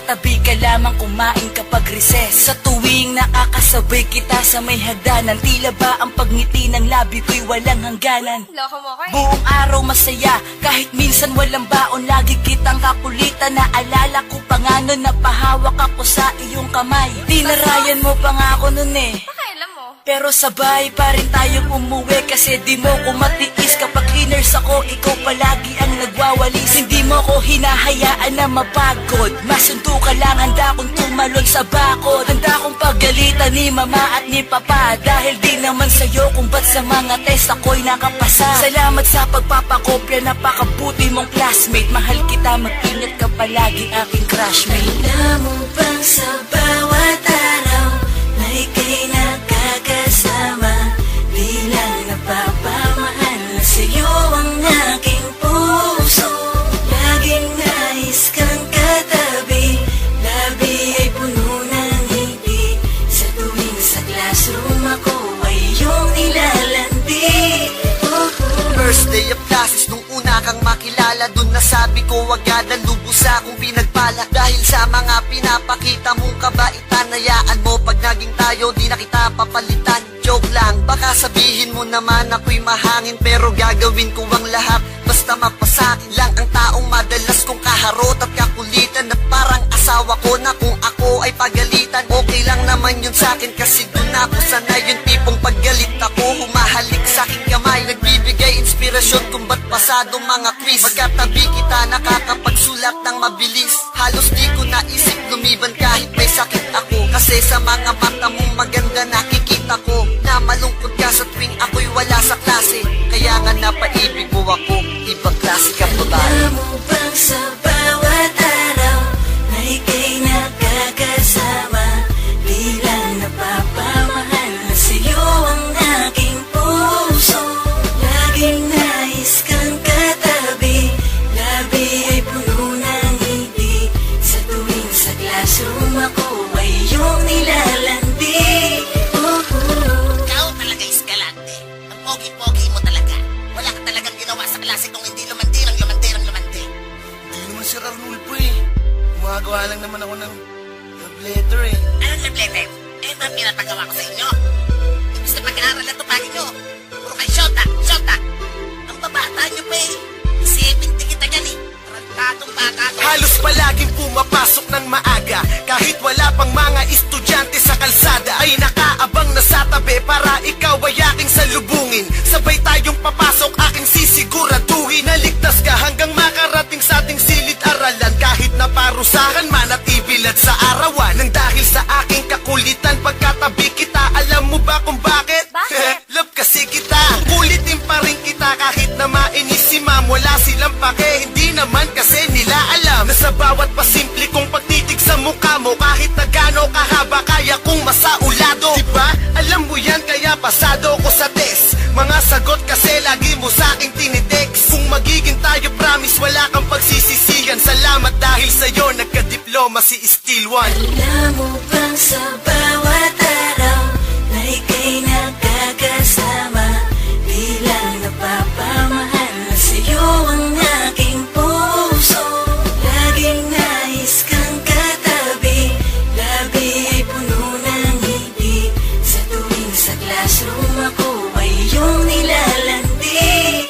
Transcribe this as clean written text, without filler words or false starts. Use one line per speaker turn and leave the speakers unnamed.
katabi ka lamang kumain kapag recess. Sa tuwing nakakasabay kita sa may hagdanan, tila ba ang pagngiti ng labi ko'y walang hangganan.
Loko mo ko eh.
Buong araw masaya, kahit minsan walang baon, lagi kitang kakulitan. Naalala ko pa nga nun, napahawak ako sa iyong kamay. Tinarayan mo pa nga ako nun eh.
Pakailan mo.
Pero sabay pa rin tayo umuwi, kasi di mo ko matiis. Kapag cleaners ako, ikaw palagi ang nagwawalis. Hindi mo ko hinahayaan na mapagod. Masundo ka lang, handa kong tumalon sa bakod. Handa kong paggalitan ni mama at ni papa, dahil di naman sa'yo kung ba't sa mga test ako'y nakapasa. Salamat sa pagpapakopya, napakabuti mong classmate. Mahal kita, mag-ingat ka palagi, aking crushmate.
Alam mo bang sa bawat araw na ika'y nakakasama, di lang napapamahal na sa'yo ang aking puso. Laging nais kang katabi, labi ay puno ng ngiti. Sa tuwing sa classroom ako ay iyong nilalandi.
First day of classes, nung una kang makilala, dun nasabi ko agad ang lubos akong pinagpala. Dahil sa mga pinapakita mong kabaitan, hayaan mo pag naging tayo, di na kita papalitan. Joke lang, baka sabihin mo naman ako'y mahangin, pero gagawin ko ang lahat basta mapasakin lang ang taong madalas kong kaharot at kakulitan. At parang asawa ko na kung ako ay pagalitan, okay lang naman yun sa'kin, kasi dun ako sanay. Yung tipong paggalit ako, humahalik sa'king kamay, nagbibigay inspirasyon kung ba't pasado mga quiz. Magkatabi kita, nakakapagsulat ng mabilis. Halos di ko naisip lumiban kahit may sakit ako, kasi sa mga mata mong maganda nakikita ko na malungkot ka sa tuwing ako'y wala sa klase. Kaya nga napaibig mo ako, ibang klase ka babae.
Alam mo bang sa bawat araw na ika'y nakakasama, di lang napapamahal na sa'yo ang aking puso. Laging nais kang katabi, labi ay puno ng ngiti. Sa tuwing sa classroom ako ay iyong nilalandi.
Ikaw talaga iskalante. Ang pogi-pogi mo talaga. Wala ka talagang ginawa sa klase kung hindi lumandirang.
Hindi naman si Arnulfo eh. Gumagawa lang naman ako ng love letter eh.
Anong love letter? Eh, ito ang pinapagawa ko sa inyo. Ibig na pag-aaral na tupagin nyo. Puro kay Shota. Ang babata nyo pa eh. 70 kita dyan eh. Tarantadong bata to.
Halos palaging pumapasok ng maaga, kahit wala pang mga estudyante sa kalsada, ay nakaabang na sa tabi para ikaw ay aking salubungin. Sabay tayong papasok, aking sisiguraduhin na ligtas ka hanggang makarating sa ating silid-aralan. Kahit naparusahan man at ibilad sa arawan, nang dahil sa aking kakulitan pagkatabi kita. Alam mo ba kung bakit?
Bakit?
Love kasi kita. Kulitin pa rin kita kahit na mainis si ma'am. Wala silang pake, hindi naman kasi nila alam na sa bawat pasimple kong pagtitig sa mukha mo, kahit na gaano kahaba, kaya kong masaulado. Diba? Alam mo yan, kaya pasado ko sa test. Mga sagot kasi lagi mo sa aking tinitext. Kung magiging tayo, promise wala kang pagsisisihan. Salamat dahil sa'yo nagka-diploma si Still One.
Alam mo bang sa bawat araw na ika'y nakakasama, di lang napapamahal na sa'yo ang aking puso. Laging nais kang katabi, labi ay puno ng ngiti. Sa tuwing sa classroom ako ay iyong nilalandi.